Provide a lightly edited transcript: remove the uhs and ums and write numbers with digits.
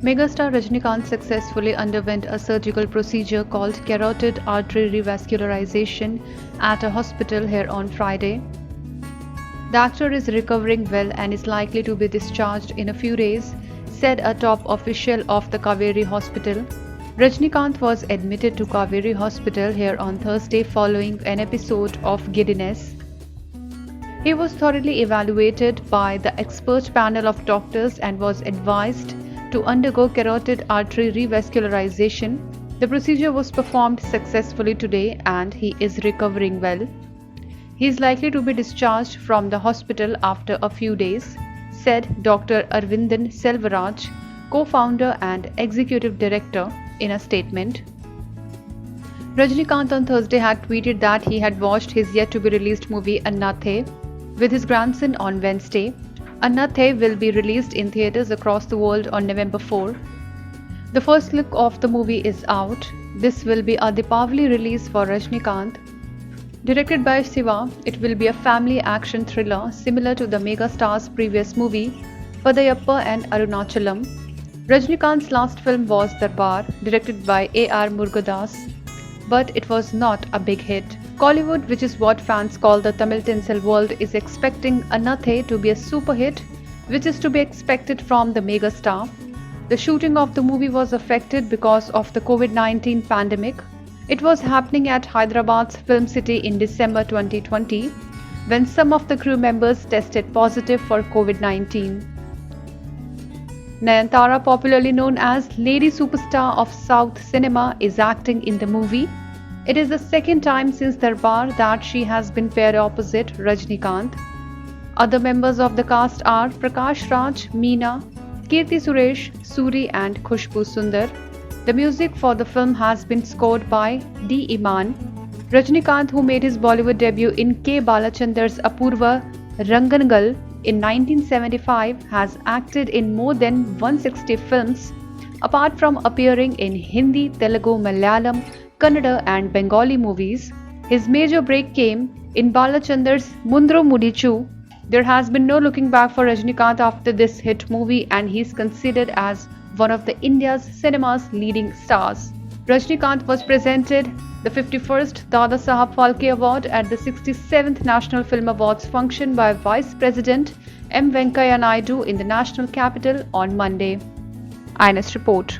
Megastar Rajinikanth successfully underwent a surgical procedure called carotid artery revascularization at a hospital here on Friday. The actor is recovering well and is likely to be discharged in a few days, said a top official of the Kaveri Hospital. Rajinikanth was admitted to Kaveri Hospital here on Thursday following an episode of giddiness. He was thoroughly evaluated by the expert panel of doctors and was advised to undergo carotid artery revascularization. The procedure was performed successfully today and he is recovering well. He is likely to be discharged from the hospital after a few days, said Dr. Arvindan Selvaraj, co-founder and executive director, in a statement. Rajinikanth on Thursday had tweeted that he had watched his yet-to-be-released movie Annathe with his grandson on Wednesday. Annathe will be released in theatres across the world on November 4. The first look of the movie is out. This will be a Deepavali release for Rajinikanth. Directed by Siva, it will be a family action thriller similar to the megastar's previous movie, Padayappa and Arunachalam. Rajinikanth's last film was Darbar, directed by A.R. Murugadas, but it was not a big hit. Kollywood, which is what fans call the Tamil tinsel world, is expecting Annathe to be a super hit, which is to be expected from the megastar. The shooting of the movie was affected because of the COVID-19 pandemic. It was happening at Hyderabad's Film City in December 2020, when some of the crew members tested positive for COVID-19. Nayanthara, popularly known as Lady Superstar of South cinema, is acting in the movie. It is the second time since Darbar that she has been paired opposite Rajinikanth. Other members of the cast are Prakash Raj, Meena, Kirti Suresh, Suri and Khushbu Sundar. The music for the film has been scored by D. Iman. Rajinikanth, who made his Bollywood debut in K. Balachander's Apurva Rangangal in 1975, has acted in more than 160 films. Apart from appearing in Hindi, Telugu, Malayalam, Kannada and Bengali movies, his major break came in Balachander's Mundro Mudichu. There has been no looking back for Rajinikanth after this hit movie and he is considered as one of the India's cinema's leading stars. Rajinikanth was presented the 51st Dada Sahab Phalke Award at the 67th National Film Awards function by Vice President M. Venkaiah Naidu in the national capital on Monday. INS report.